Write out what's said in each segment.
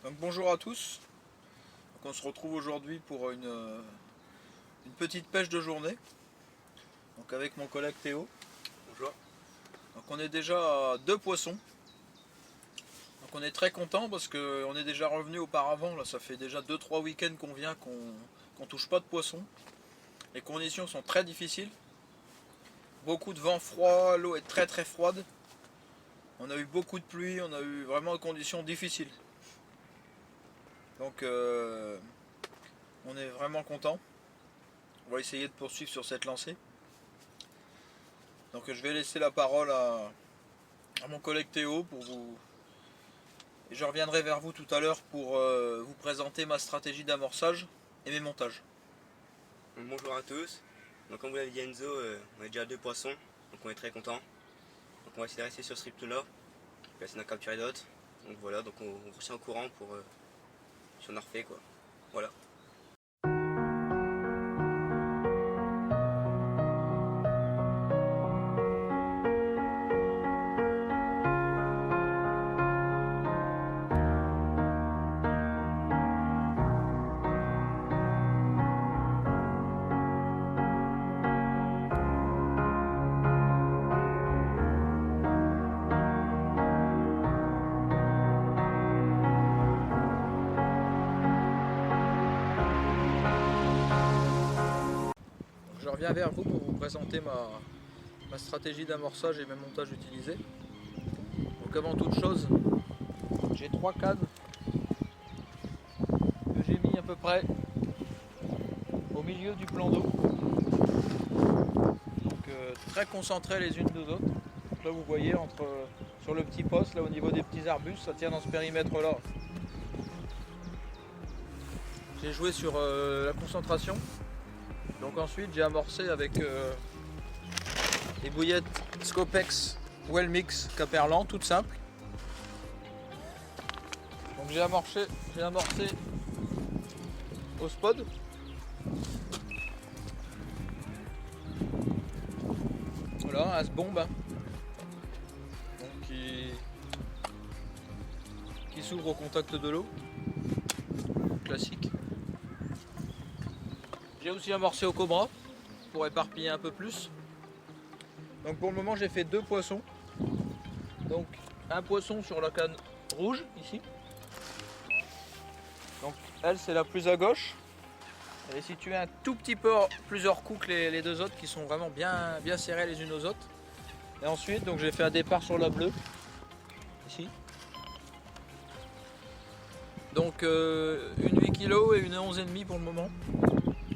Donc bonjour à tous. Donc on se retrouve aujourd'hui pour une petite pêche de journée. Donc avec mon collègue Théo. Bonjour. Donc on est déjà à 2 poissons. Donc on est très content parce qu'on est déjà revenu auparavant. Là, ça fait déjà 2-3 week-ends qu'on vient qu'on touche pas de poissons. Les conditions sont très difficiles. Beaucoup de vent froid, l'eau est très très froide. On a eu beaucoup de pluie, on a eu vraiment des conditions difficiles. Donc on est vraiment content. On va essayer de poursuivre sur cette lancée. Donc je vais laisser la parole à mon collègue Théo pour vous. Et je reviendrai vers vous tout à l'heure pour vous présenter ma stratégie d'amorçage et mes montages. Bonjour à tous. Donc comme vous l'avez dit Enzo, on est déjà à 2 poissons, donc on est très content. Donc on va essayer de rester sur ce script là, puis essayer d'en capturer d'autres. Donc voilà, donc on vous tient au courant pour si on a refait quoi. Voilà. Donc je reviens vers vous pour vous présenter ma stratégie d'amorçage et mes montages utilisés. Donc avant toute chose, j'ai 3 cannes que j'ai mis à peu près au milieu du plan d'eau. Donc très concentrées les unes des autres. Donc là vous voyez sur le petit poste, là au niveau des petits arbustes, ça tient dans ce périmètre là. J'ai joué sur la concentration. Donc ensuite j'ai amorcé avec les bouillettes Scopex Well Mix Caperlan, toutes simples. Donc j'ai amorcé au spod. Voilà, un bombe donc qui s'ouvre au contact de l'eau. Classique. J'ai aussi amorcé au cobra pour éparpiller un peu plus. Donc pour le moment j'ai fait 2 poissons. Donc un poisson sur la canne rouge ici. Donc elle c'est la plus à gauche. Elle est située un tout petit peu plus hors coup que les deux autres qui sont vraiment bien serrées les unes aux autres. Et ensuite donc j'ai fait un départ sur la bleue ici. Donc une 8 kg et une 11,5 pour le moment.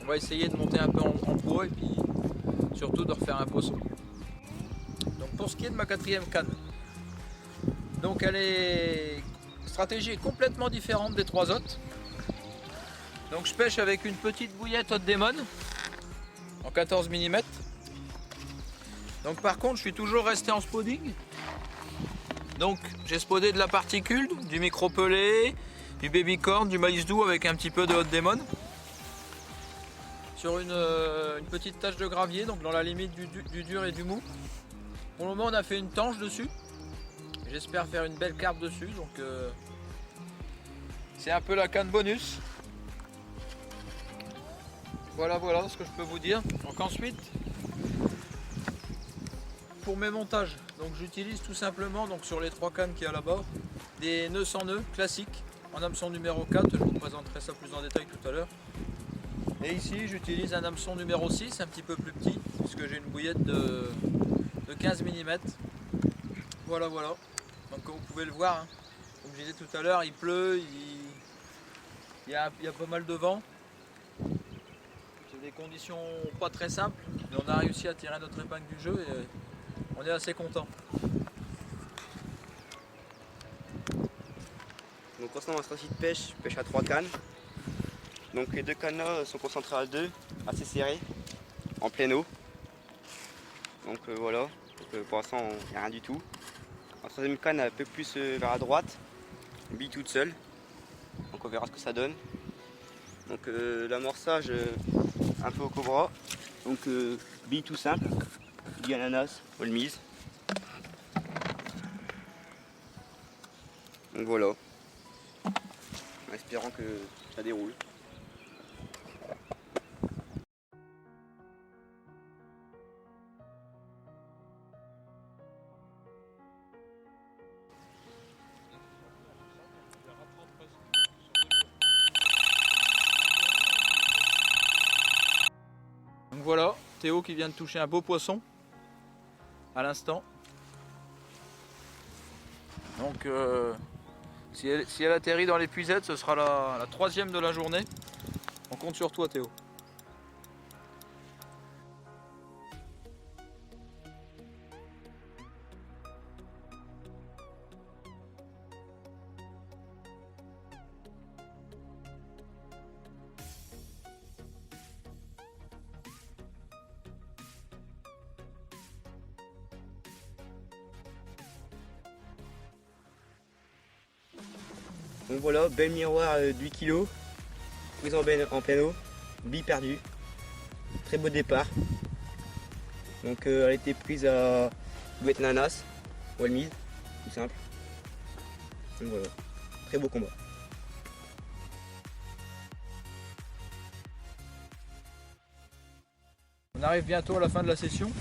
On va essayer de monter un peu en poids et puis surtout de refaire un poisson. Donc pour ce qui est de ma 4e canne, donc stratégie est complètement différente des 3 autres. Donc je pêche avec une petite bouillette Hot Demon en 14 mm. Donc par contre je suis toujours resté en spoding. Donc j'ai spodé de la particule, du micro pelé, du baby corn, du maïs doux avec un petit peu de Hot Demon. Sur une petite tache de gravier, donc dans la limite du dur et du mou. Pour le moment on a fait une tanche dessus. J'espère faire une belle carpe dessus, donc c'est un peu la canne bonus. Voilà ce que je peux vous dire. Donc ensuite, pour mes montages, donc j'utilise tout simplement donc sur les 3 cannes qu'il y a là-bas, des nœuds sans nœuds classiques en hameçon numéro 4, je vous présenterai ça plus en détail tout à l'heure. Et ici j'utilise un hameçon numéro 6, un petit peu plus petit, puisque j'ai une bouillette de 15 mm. Voilà. Donc comme vous pouvez le voir, hein, comme je disais tout à l'heure, il pleut, il y a pas mal de vent. C'est des conditions pas très simples, mais on a réussi à tirer notre épingle du jeu et on est assez content. Donc concernant ma stratégie de pêche, je pêche à 3 cannes. Donc les 2 cannes là sont concentrées à 2, assez serrées, en pleine eau. Donc voilà, donc, pour l'instant il n'y a rien du tout. La 3e canne un peu plus vers la droite, une bille toute seule. Donc on verra ce que ça donne. Donc l'amorçage un peu au cobra. Donc bille tout simple, bille ananas, all mise. Donc voilà. espérant que ça déroule. Donc voilà, Théo qui vient de toucher un beau poisson à l'instant. Donc si elle atterrit dans l'épuisette, ce sera la troisième de la journée. On compte sur toi Théo. Donc voilà, bel miroir de 8 kg, prise en pleine eau, bille perdue, très beau départ. Donc elle a été prise à bouette nanas, wall mise, tout simple. Donc voilà, très beau combat. On arrive bientôt à la fin de la session.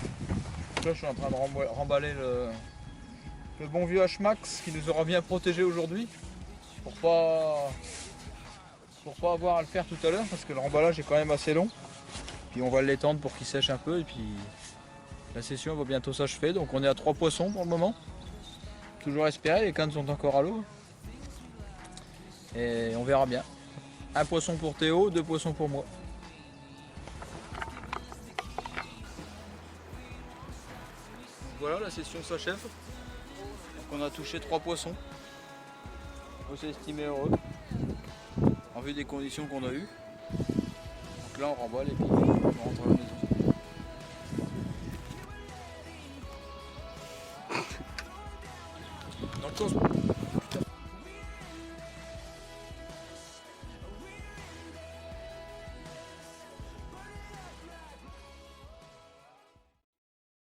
Donc là je suis en train de remballer le bon vieux H-Max qui nous aura bien protégé aujourd'hui. Pour pas avoir à le faire tout à l'heure parce que le remballage est quand même assez long. Puis on va l'étendre pour qu'il sèche un peu et puis la session va bientôt s'achever. Donc on est à 3 poissons pour le moment. Toujours espérer, les cannes sont encore à l'eau. Et on verra bien. Un poisson pour Théo, 2 poissons pour moi. Voilà, la session s'achève. Donc on a touché 3 poissons. On s'est estimé heureux en vue des conditions qu'on a eues. Donc là on remballe et puis on rentre à la maison. Donc